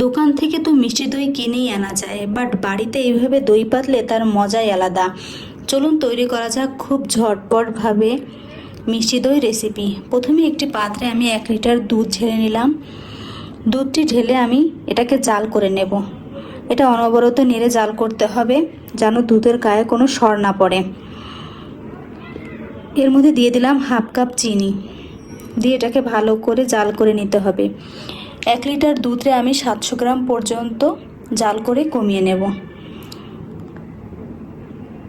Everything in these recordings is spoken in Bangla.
দোকান থেকে তো মিষ্টি দই কিনেই আনা যায়, বাট বাড়িতে এইভাবে দই পাতলে তার মজাই আলাদা। চলুন তৈরি করা যাক খুব ঝটপটভাবে মিষ্টি দই রেসিপি। প্রথমে একটি পাত্রে আমি 1 লিটার দুধ ঢেলে নিলাম। দুধটি ঢেলে আমি এটাকে জাল করে নেব। এটা অনবরত নেড়ে জাল করতে হবে যেন দুধের গায়ে কোনো সর না পড়ে। এর মধ্যে দিয়ে দিলাম হাফ কাপ চিনি, দিয়ে এটাকে ভালো করে জাল করে নিতে হবে। 1 লিটার দুধে আমি 700 গ্রাম পর্যন্ত জাল করে কমিয়ে নেব।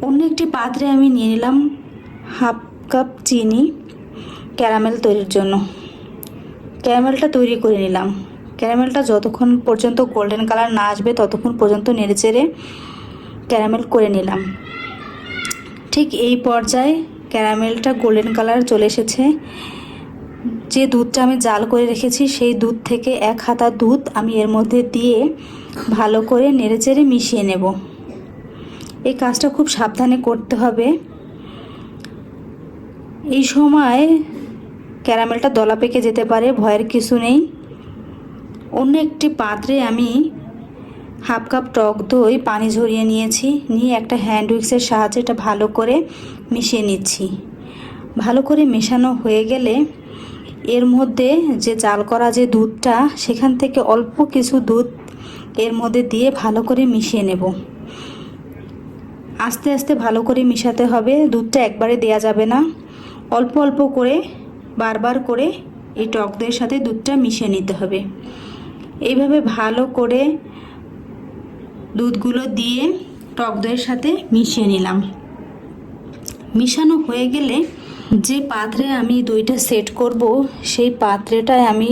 অন্য একটি পাত্রে আমি নিয়ে নিলাম হাফ কাপ চিনি ক্যারামেল তৈরির জন্য। ক্যারামেলটা তৈরি করে নিলাম। ক্যারামেলটা যতক্ষণ পর্যন্ত গোল্ডেন কালার না আসবে ততক্ষণ পর্যন্ত নেড়েচেড়ে ক্যারামেল করে নিলাম। ঠিক এই পর্যায়ে ক্যারামেলটা গোল্ডেন কালার চলে এসেছে। যে দুধটা আমি জাল করে রেখেছি সেই দুধ থেকে 1 হাতা দুধ আমি এর মধ্যে দিয়ে ভালো করে নেড়েচেড়ে মিশিয়ে নেব। এই কাজটা খুব সাবধানে করতে হবে। এই সময় ক্যারামেলটা দলা পেকে যেতে পারে, ভয়ের কিছু নেই। অন্য একটি পাত্রে আমি হাফ কাপ টক দই পানি ঝরিয়ে নিয়েছি, নিয়ে একটা হ্যান্ড উইক্সের সাহায্যে এটা ভালো করে মিশিয়ে নিচ্ছি। ভালো করে মেশানো হয়ে গেলে এর মধ্যে যে জাল করা যে দুধটা, সেখান থেকে অল্প কিছু দুধ এর মধ্যে দিয়ে ভালো করে মিশিয়ে নেব। আস্তে আস্তে ভালো করে মিশাতে হবে, দুধটা একবারে দেয়া যাবে না। অল্প অল্প করে বারবার করে এই টক দইয়ের সাথে দুধটা মিশিয়ে নিতে হবে। এইভাবে ভালো করে দুধগুলো দিয়ে টক দইয়ের সাথে মিশিয়ে নিলাম। মিশানো হয়ে গেলে যে পাত্রে আমি দইটা সেট করব সেই পাত্রটায় আমি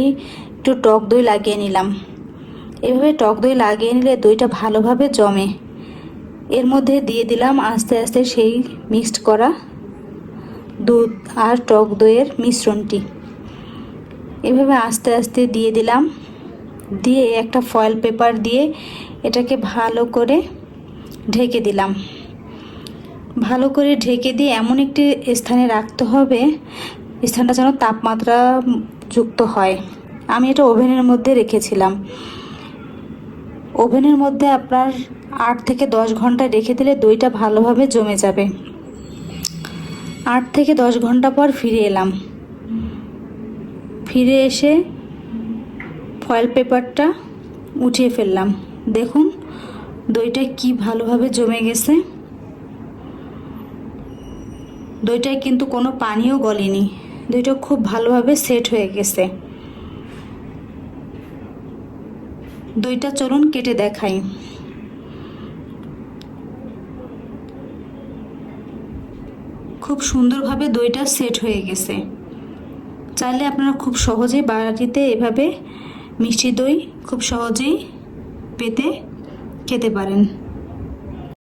একটু টক দই লাগিয়ে নিলাম। এভাবে টক দই লাগিয়ে নিলে দইটা ভালোভাবে জমে। এর মধ্যে দিয়ে দিলাম আস্তে আস্তে সেই মিক্সড করা দুধ আর টক দইয়ের মিশ্রণটি। এভাবে আস্তে আস্তে দিয়ে দিলাম, দিয়ে একটা ফয়েল পেপার দিয়ে এটাকে ভালো করে ঢেকে দিলাম। ভালো করে ঢেকে দিয়ে এমন একটি স্থানে রাখতে হবে, স্থানটা যেন তাপমাত্রা যুক্ত হয়। আমি এটা ওভেনের মধ্যে রেখেছিলাম। ওভেনের মধ্যে আপনার 8 থেকে 10 ঘন্টা রেখে দিলে দইটা ভালোভাবে জমে যাবে। 8 থেকে 10 ঘন্টা পর ফিরে এলাম। ফিরে এসে ফয়েল পেপারটা উঠিয়ে ফেললাম। দেখুন দইটা কি ভালোভাবে জমে গেছে। দইটায় কিন্তু কোনো পানিও গলেনি, দইটা খুব ভালোভাবে সেট হয়ে গেছে। দইটা চলুন কেটে দেখাই। খুব সুন্দরভাবে দইটা সেট হয়ে গেছে। চাইলে আপনারা খুব সহজেই বাড়িতে এভাবে মিষ্টি দই খুব সহজেই পেতে খেতে পারেন।